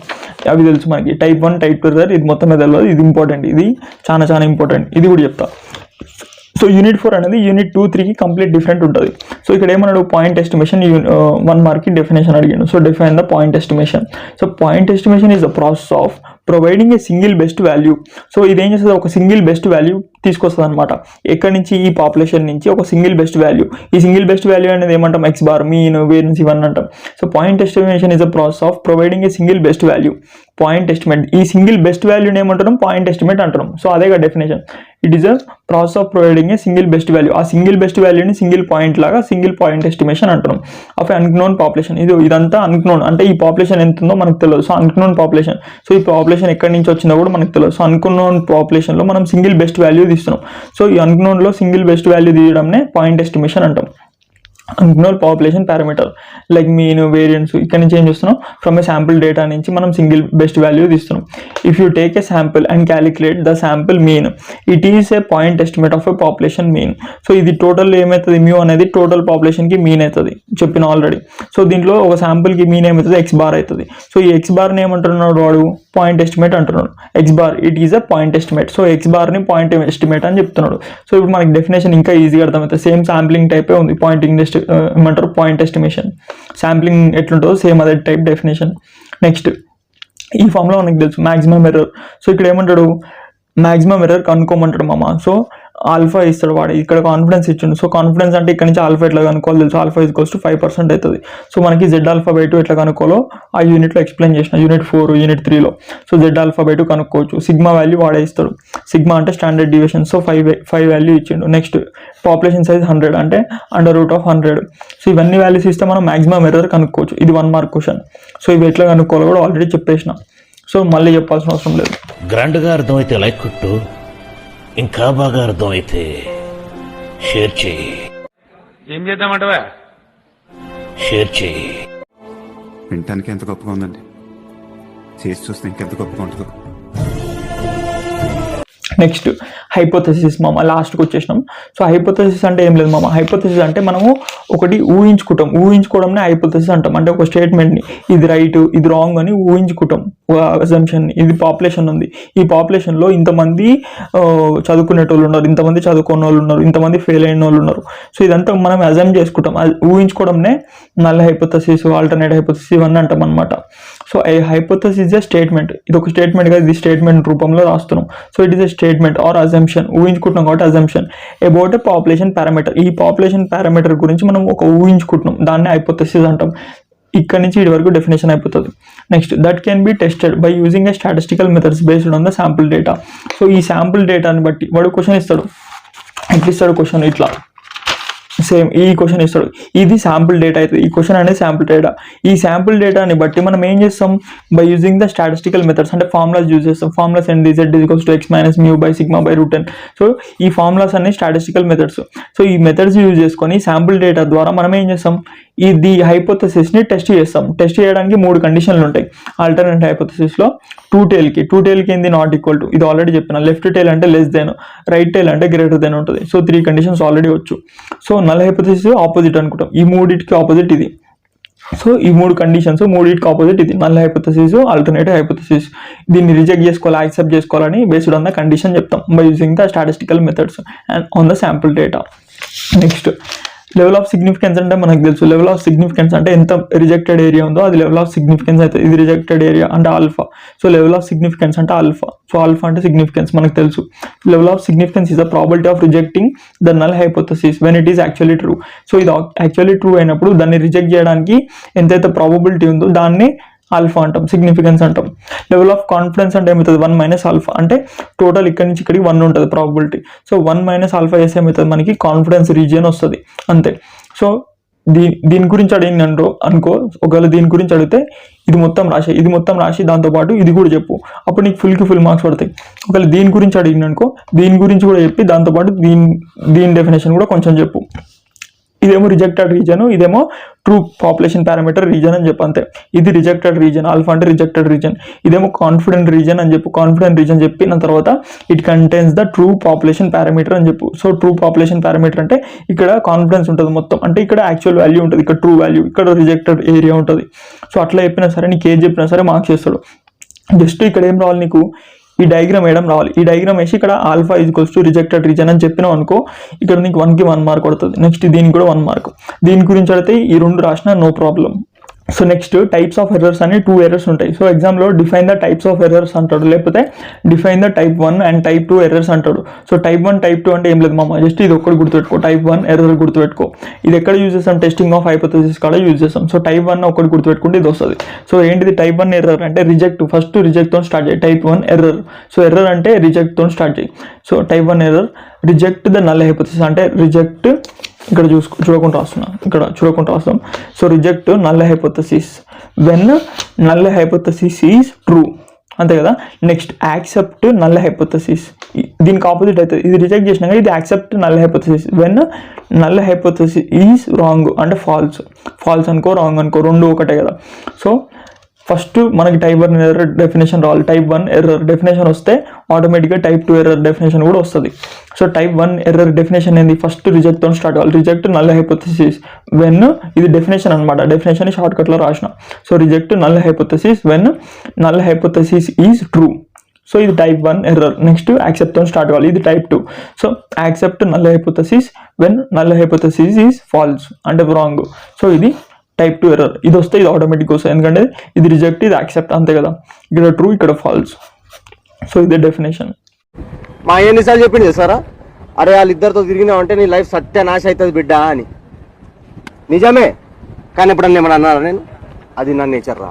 అవి తెలుసు మనకి. టైప్ 1, టైప్ 2 ఇది మొత్తం మీద తెలియదు, ఇది ఇంపార్టెంట్, ఇది చాలా ఇంపార్టెంట్, ఇది కూడా చెప్తా. సో యూనిట్ 4 అనేది యూనిట్ 2, 3కి కంప్లీట్ డిఫరెంట్ ఉంటుంది. సో ఇక్కడ ఏమన్నాడు, పాయింట్ ఎస్టిమేషన్ 1 మార్క్కి డెఫినేషన్ అడిగాను. So define the point estimation. So point estimation is the process of providing a single best value. So ఇదేం చేస్తుంది, ఒక సింగిల్ బెస్ట్ వాల్యూ తీసుకొస్తుంది అనమాట. ఎక్కడి నుంచి, ఈ పాపులేషన్ నుంచి ఒక సింగిల్ బెస్ట్ వాల్యూ. ఈ సింగిల్ బెస్ట్ వాల్యూ అనేది ఏమంటాం, ఎక్స్ బార్, మీన్, వేరియన్స్ ఇవన్నీ అంటాం. So point estimation is the process of providing a single best value. Point estimate, ఈ సింగిల్ బెస్ట్ వాల్యూని ఏమంటున్నాం, పాయింట్ ఎస్టిమేట్ అంటున్నాం. సో అదేగా definition. It is a process of providing a single best value. ఆ single best వాల్యూని single point లాగా single point estimation అంటున్నాం of unknown population. ఇదంతా అన్నోన్ అంటే ఈ పాపులేషన్ ఎంత ఉందో మనకు తెలియదు. సో అన్నోన్ పాపులేషన్, సో ఈ పాపులేషన్ ఎక్కడి నుంచి వచ్చిందో కూడా మనకు తెలియదు. సో అన్నోన్ పాపులేషన్లో మనం సింగిల్ బెస్ట్ వాల్యూ తీస్తున్నాం. సో ఈ అన్నోన్లో సింగిల్ బెస్ట్ వాల్యూ తీయడంనే పాయింట్ ఎస్టిమేషన్ అంటాం. Unknown population parameter like mean, variance ఇక్కడ నుంచి ఏం చేస్తున్నాం, ఫ్రమ్ ఏ శాంపుల్ డేటా నుంచి మనం సింగిల్ బెస్ట్ వాల్యూ తీస్తున్నాం. If you take a sample and calculate the sample mean, it is a point estimate of a population mean. So ఇది total ఏమవుతుంది, mu అనేది టోటల్ పాపులేషన్కి మీన్ అవుతుంది చెప్పిన already. So దీంట్లో ఒక శాంపుల్కి మీన్ ఏమవుతుంది, ఎక్స్ బార్ అవుతుంది. సో ఈ ఎక్స్ బార్ని ఏమంటున్నాడు వాడు, పాయింట్ ఎస్టిమేట్ అంటున్నాడు. X bar it is a point estimate. So X బార్ని పాయింట్ ఎస్టిమేట్ అని చెప్తున్నాడు. సో ఇప్పుడు మనకి డెఫినేషన్ ఇంకా ఈజీగా అర్థమవుతుంది. సేమ్ శాంప్లింగ్ టైపే ఉంది, పాయింటింగ్ ఏమంటారు పాయింట్ ఎస్టిమేషన్. శాంప్లింగ్ ఎట్లుంటుందో సేమ్ అదే టైప్ డెఫినేషన్. నెక్స్ట్ ఈ ఫామ్లో మనకు తెలుసు మాక్సిమం ఎర్రర్. సో ఇక్కడ ఏమంటాడు, మాక్సిమం ఎర్రర్ కనుక్కోమంటాడు మామ. సో ఆల్ఫా ఇస్తాడు వాడు, ఇక్కడ కాన్ఫిడెన్స్ ఇచ్చిండు. సో కాన్ఫిడెన్స్ అంటే ఇక్కడ నుంచి ఆల్ఫా ఎట్లా కనుక్కోవాలి తెలుసు, ఆల్ఫా ఈక్వల్స్ టు 5% అవుతుంది. సో మనకి జెడ్ ఆల్ఫా బై 2 ఎట్లా కనుక్కోవాలో ఆ యూనిట్లో ఎక్స్ప్లెయిన్ చేసిన, యూనిట్ 4 యూనిట్ 3లో. సో జెడ్ ఆల్ఫా బై 2 కనుక్కోవచ్చు. సిగ్మా వాల్యూ వాడే ఇస్తాడు. సిగ్మా అంటే స్టాండర్డ్ డివిజన్. సో 5 వాల్యూ ఇచ్చిండు. నెక్స్ట్ పాపులేషన్ సైజ్ 100 అంటే √100. సో ఇవన్నీ వాల్యూస్ ఇస్తే మనం మాక్సిమం ఎర్రర్ కనుక్కోవచ్చు. ఇది 1 మార్క్ క్వశ్చన్. సో ఇవి ఎట్లా కనుక్కోవాలో కూడా ఆల్రెడీ చెప్పేసిన. సో మళ్ళీ చెప్పాల్సిన అవసరం లేదు. గ్రాండ్గా అర్థమైతే లైక్ కొట్టు, ఇంకా బాగా అర్థమైతే షేర్ చేయి. ఏం చేద్దామంటవా? షేర్ చేయి. వినటానికి ఎంత గొప్పగా ఉందండి, చేసి చూస్తే ఇంకెంత గొప్పగా ఉంటుందో. నెక్స్ట్ హైపోథెసిస్ మామ, లాస్ట్కి వచ్చేసినాం. సో హైపోథెసిస్ అంటే ఏం లేదు మామ. హైపోథెసిస్ అంటే మనము ఒకటి ఊహించుకుంటాం. ఊహించుకోవడంనే హైపోథెసిస్ అంటాం. అంటే ఒక స్టేట్మెంట్ని ఇది రైట్ ఇది రాంగ్ అని ఊహించుకుంటాం. అజంప్షన్ని, ఇది పాపులేషన్ ఉంది, ఈ పాపులేషన్లో ఇంతమంది చదువుకునేటోళ్ళు ఉన్నారు, ఇంతమంది చదువుకున్న వాళ్ళు ఉన్నారు, ఇంతమంది ఫెయిల్ అయిన వాళ్ళు ఉన్నారు. సో ఇదంతా మనం అజమ్ చేసుకుంటాం. ఊహించుకోవడంనే నల్ హైపోథెసిస్, ఆల్టర్నేట్ హైపోథెసిస్ ఇవన్నీ అంటాం అనమాట. So a hypothesis is a statement. ఇది ఒక స్టేట్మెంట్ గా, ఇది స్టేట్మెంట్ రూపంలో రాస్తున్నాం. So it is a statement or assumption, ఊహించుకుంటున్నాం కాబట్టి assumption about a population parameter. ఈ పాపులేషన్ పారామీటర్ గురించి మనం ఒక ఊహించుకుంటున్నాం, దాన్ని హైపోథెసిస్ అంటాం. ఇక్కడ నుంచి ఇటు వరకు డెఫినేషన్ అయిపోతుంది. Next that can be tested by using a statistical methods based on the sample data. So ఈ శాంపుల్ డేటాని బట్టి వాడు క్వశ్చన్ ఇస్తాడు. ఎట్లా ఇస్తాడు క్వశ్చన్, ఇట్లా సేమ్ ఈ క్వశ్చన్ ఇస్తాడు. ఇది శాంపుల్ డేటా అవుతుంది. ఈ క్వశ్చన్ అనేది శాంపుల్ డేటా. ఈ శాంపుల్ డేటాని బట్టి మనం ఏం చేస్తాం, by using the statistical methods అంటే ఫార్ములాస్ యూజ్ చేస్తాం. Formulas and z equals to x minus mu by sigma by √10. So ఈ ఫార్ములాస్ అన్ని స్టాటిస్టికల్ మెథడ్స్. సో ఈ మెథడ్స్ యూజ్ చేసుకొని శాంపుల్ డేటా ద్వారా మనం ఏం చేస్తాం, ఇది హైపోథెసిస్ని టెస్ట్ చేస్తాం. టెస్ట్ చేయడానికి 3 కండిషన్లు ఉంటాయి. ఆల్టర్నేట్ హైపోథెసిస్లో టూ టైల్కి ఏంది నాట్ ఈక్వల్ టు, ఇది ఆల్రెడీ చెప్పిన. లెఫ్ట్ టైల్ అంటే లెస్ దెన్, రైట్ టైల్ అంటే గ్రేటర్ దెన్ ఉంటుంది. సో 3 కండిషన్స్ ఆల్రెడీ వచ్చు. సో నల్ హైపోథెసిస్ ఆపోజిట్ అనుకుంటాం. ఈ మూడింటికి ఆపోజిట్ ఇది. సో ఈ 3 కండిషన్స్, మూడింటికి ఆపోజిట్ ఇది. Null hypothesis, alternative hypothesis. దీన్ని రిజెక్ట్ చేసుకోవాలి, యాక్సెప్ట్ చేసుకోవాలని బేస్డ్ ఆన్ ద కండిషన్ చెప్తాం by using the statistical methods and on the sample data. Next level of significance అంటే మనకు తెలుసు. లెవెల్ ఆఫ్ సిగ్నిఫికెన్స్ అంటే ఎంత రిజెక్టెడ్ ఏరియా ఉందో అది లెవెల్ ఆఫ్ సిగ్నిఫికెన్స్ అవుతుంది. ఇది రిజెక్టెడ్ ఏరియా అంటే alpha. So level of significance అంటే ఆల్ఫా. సో ఆల్ఫా అంటే సిగ్నిఫికెన్స్ మనకు తెలుసు. Level of significance is the probability of rejecting the null hypothesis when it is actually true. So ఇది actually true అయినప్పుడు దాన్ని రిజెక్ట్ చేయడానికి ఎంతైతే ప్రాబబిలిటీ ఉందో దాన్ని ఆల్ఫా అంటాం, సిగ్నిఫికెన్స్ అంటాం. లెవెల్ ఆఫ్ కాన్ఫిడెన్స్ అంటే ఏమవుతుంది, 1 మైనస్ ఆల్ఫా. అంటే టోటల్ ఇక్కడ నుంచి ఇక్కడికి 1 ఉంటుంది ప్రాబిలిటీ. సో 1 మైనస్ ఆల్ఫా చేస్తే ఏమవుతుంది, మనకి కాన్ఫిడెన్స్ రీజియన్ వస్తుంది అంతే. సో దీని గురించి అడిగిన అనుకో, ఒకవేళ దీని గురించి అడిగితే ఇది మొత్తం రాసి దాంతోపాటు ఇది కూడా చెప్పు, అప్పుడు నీకు ఫుల్ మార్క్స్ పడతాయి. ఒకవేళ దీని గురించి అడిగిన అనుకో, దీని గురించి కూడా చెప్పి దాంతోపాటు దీని డెఫినేషన్ కూడా కొంచెం చెప్పు. ఇదేమో రిజెక్టెడ్ రీజన్, ఇదేమో ట్రూ పాపులేషన్ పారామీటర్ రీజన్ అని చెప్పు అంతే. ఇది రిజెక్టెడ్ రీజన్, ఆల్ఫా అంటే రిజెక్టెడ్ రీజన్. ఇదేమో కాన్ఫిడెంట్ రీజన్ అని చెప్పు. కాన్ఫిడెంట్ రీజన్ చెప్పిన తర్వాత it contains the true population parameter అని చెప్పు. సో ట్రూ పాపులేషన్ పారామీటర్ అంటే ఇక్కడ కాన్ఫిడెన్స్ ఉంటుంది మొత్తం, అంటే ఇక్కడ యాక్చువల్ వాల్యూ ఉంటుంది, ఇక్కడ ట్రూ వాల్యూ, ఇక్కడ రిజెక్టెడ్ ఏరియా ఉంటుంది. సో అట్లా చెప్పినా సరే, నీకు ఏది చెప్పినా సరే మార్క్స్ చేస్తాడు. జస్ట్ ఇక్కడ ఏం రావాలి నీకు, ఈ డయాగ్రామ్ వేయడం రావాలి. ఈ డయాగ్రామ్ వేసి ఇక్కడ alpha equals to rejected reason అని చెప్పినావు అనుకో, ఇక్కడ నీకు 1కి 1 మార్క్ పడుతుంది. నెక్స్ట్ దీనికి కూడా 1 మార్క్. దీని గురించి అడిగితే ఈ 2 రాసినా no problem. So next types of errors అని 2 ఎర్రర్స్ ఉంటాయి. సో ఎగ్జామ్లో define the types of errors అంటాడు, లేకపోతే define the type 1 and type 2 errors అంటాడు. సో టైప్ 1 టైప్ 2 అంటే ఏం లేదు మామ, జస్ట్ ఇది ఒక్కటి గుర్తుపెట్టుకో, టైప్ 1 ఎర్రర్ గుర్తుపెట్టుకో. ఇది ఎక్కడ యూజ్ చేస్తాం, టెస్టింగ్ ఆఫ్ హైపోథెసిస్ కాడ యూజ్ చేస్తాం. సో టైప్ 1 ఒకటి గుర్తుపెట్టుకుంటే ఇది వస్తుంది. సో ఏంటిది టైప్ 1 ఎర్రర్ అంటే రిజెక్ట్, ఫస్ట్ రిజెక్ట్తో స్టార్ట్ చేయి. టైప్ 1 ఎర్రర్, సో ఎర్రర్ అంటే రిజెక్ట్తో స్టార్ట్ చేయి. So type 1 error reject the null hypothesis అంటే రిజెక్ట్, ఇక్కడ చూడకుండా రాస్తున్నా, ఇక్కడ చూడకుండా రాస్తాం. So reject null hypothesis when null hypothesis is true, అంతే కదా. నెక్స్ట్ యాక్సెప్ట్ నల్ హైపోథెసిస్, దీనికి ఆపోజిట్ అవుతుంది. ఇది రిజెక్ట్ చేసినాక ఇది accept null hypothesis when null hypothesis is wrong అంటే ఫాల్స్. ఫాల్స్ అనుకో, రాంగ్ అనుకో, రెండు ఒకటే కదా. సో ఫస్ట్ మనకి టైప్ 1 ఎర్రర్ డెఫినేషన్ రావాలి. టైప్ 1 ఎర్రర్ డెఫినేషన్ వస్తే ఆటోమేటిక్గా టైప్ 2 ఎర్రర్ డెఫినేషన్ కూడా వస్తుంది. సో టైప్ 1 ఎర్రర్ డెఫినేషన్ ఏంది, ఫస్ట్ రిజెక్ట్తో స్టార్ట్ అవ్వాలి. రిజెక్ట్ నల్ హైపోథెసిస్ వెన్, ఇది డెఫినేషన్ అనమాట, డెఫినేషన్ షార్ట్కట్లో రాసిన. So reject null hypothesis when null hypothesis is true. So ఇది టైప్ 1 ఎర్రర్. నెక్స్ట్ యాక్సెప్ట్తో స్టార్ట్ అవ్వాలి, ఇది type 2. So accept null hypothesis when null hypothesis is false అంటే wrong. So ఇది type 2 error. ఇది వస్తే ఇది ఆటోమేటిక్ వస్తుంది, ఎందుకంటే ఇది రిజెక్ట్, ఇది యాక్సెప్ట్, అంతే కదా. ఇక్కడ ట్రూ, ఇక్కడ ఫాల్స్. సో ఇదే డెఫినేషన్. మా ఎన్నిసార్లు చెప్పింది సారా, అరే వాళ్ళిద్దరితో తిరిగినావంటే నీ లైఫ్ సత్యనాశ అవుతుంది బిడ్డ అని. నిజమే, కానీ ఎప్పుడన్నా ఏమన్నా అన్నారా నేను? అది నా నేచర్ రా.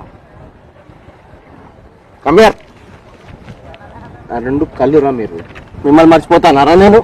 కంపేర్ నా రెండు కళ్ళురా, మీరు మిమ్మల్ని మర్చిపోతానారా నేను?